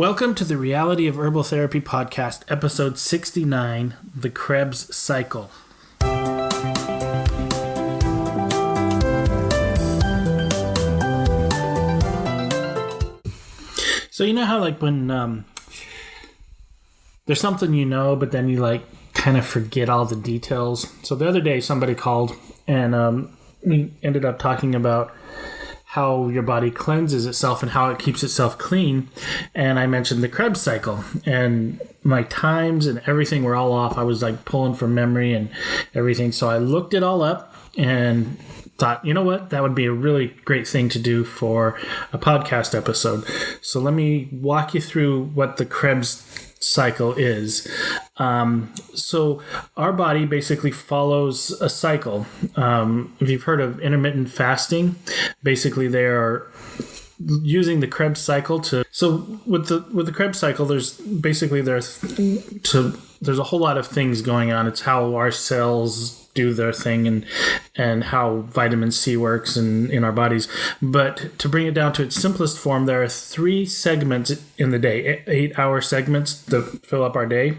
Welcome to the Reality of Herbal Therapy podcast, episode 69, The Krebs Cycle. So you know how when there's something you know, but then you kind of forget all the details. So the other day somebody called and we ended up talking about how your body cleanses itself and how it keeps itself clean. And I mentioned the Krebs cycle, and my times and everything were all off. I was pulling from memory and everything. So I looked it all up and thought, you know what, that would be a really great thing to do for a podcast episode. So let me walk you through what the Krebs cycle is. So our body basically follows a cycle. If you've heard of intermittent fasting, basically they are using the Krebs cycle to. So with the Krebs cycle, there's a whole lot of things going on. It's how our cells do their thing and how vitamin C works in our bodies. But to bring it down to its simplest form, there are 3 segments in the day, 8-hour segments that fill up our day.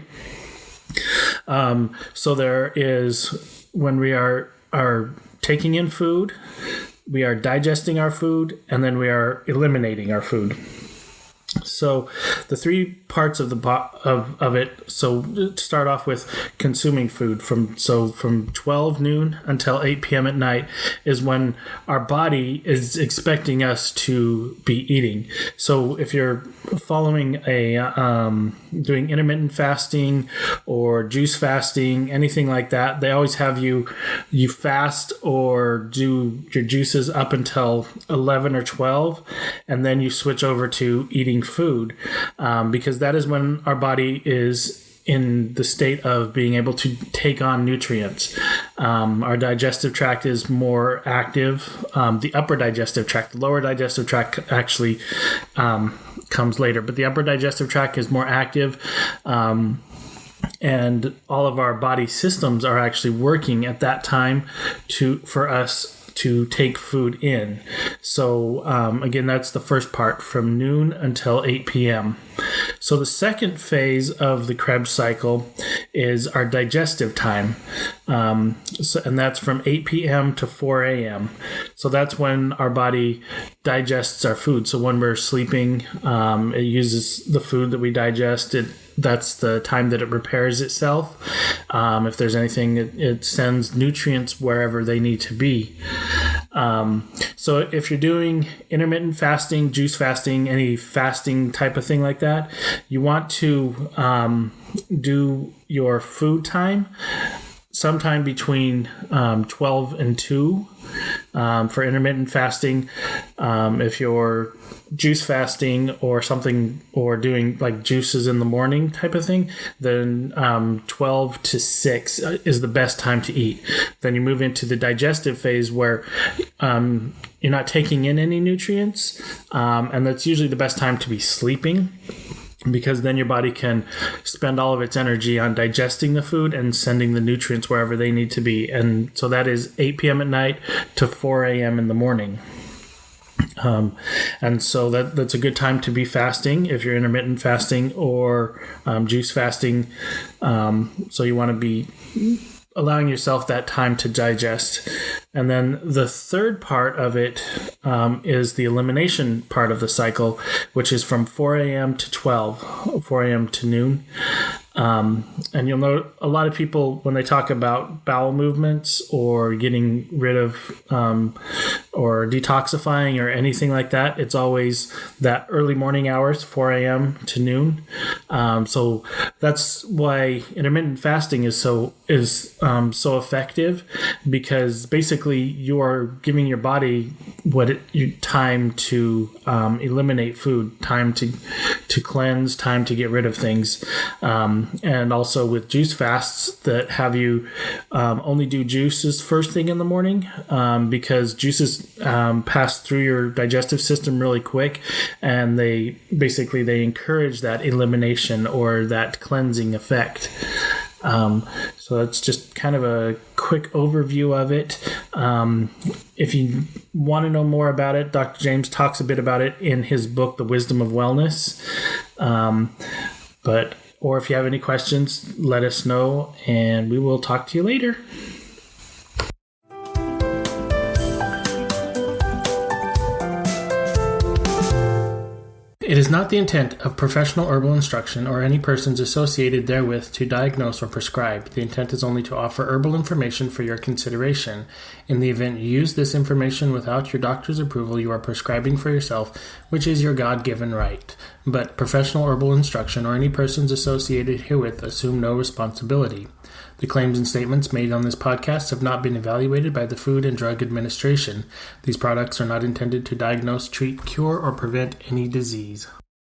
So there is when we are taking in food, we are digesting our food, and then we are eliminating our food. So the 3 parts of it. So to start off with consuming food from 12 noon until 8 p.m. at night is when our body is expecting us to be eating. So if you're following doing intermittent fasting or juice fasting, anything like that, they always have you fast or do your juices up until 11 or 12, and then you switch over to eating food, because that is when our body is in the state of being able to take on nutrients. Our digestive tract is more active. The upper digestive tract, the lower digestive tract actually comes later, but the upper digestive tract is more active. And all of our body systems are actually working at that time for us to take food in. So again, that's the first part, from noon until 8 p.m. So the second phase of the Krebs cycle is our digestive time. And that's from 8 p.m. to 4 a.m. So that's when our body digests our food. So when we're sleeping, it uses the food that we digest. That's the time that it repairs itself. If there's anything, it sends nutrients wherever they need to be. So if you're doing intermittent fasting, juice fasting, any fasting type of thing like that, you want to do your food time sometime between 12 and 2 for intermittent fasting. If you're juice fasting or something, or doing juices in the morning type of thing, then 12 to 6 is the best time to eat. Then you move into the digestive phase where you're not taking in any nutrients, and that's usually the best time to be sleeping, because then your body can spend all of its energy on digesting the food and sending the nutrients wherever they need to be. And so that is 8 p.m. at night to 4 a.m. in the morning. And so that's a good time to be fasting if you're intermittent fasting or juice fasting. So you want to be allowing yourself that time to digest. And then the third part of it is the elimination part of the cycle, which is from 4 a.m. to 12, 4 a.m. to noon. And you'll know a lot of people, when they talk about bowel movements or getting rid of or detoxifying or anything like that, it's always that early morning hours, 4 a.m. to noon. So that's why intermittent fasting is so effective, because basically you are giving your body time to eliminate food, time to cleanse, time to get rid of things. And also with juice fasts that have you only do juices first thing in the morning, because juices pass through your digestive system really quick, and they encourage that elimination or that cleansing effect. So that's just kind of a quick overview of it. If you want to know more about it, Dr. James talks a bit about it in his book, The Wisdom of Wellness. Or if you have any questions, let us know, and we will talk to you later. It is not the intent of professional herbal instruction or any persons associated therewith to diagnose or prescribe. The intent is only to offer herbal information for your consideration. In the event you use this information without your doctor's approval, you are prescribing for yourself, which is your God-given right. But professional herbal instruction or any persons associated herewith assume no responsibility. The claims and statements made on this podcast have not been evaluated by the Food and Drug Administration. These products are not intended to diagnose, treat, cure, or prevent any disease.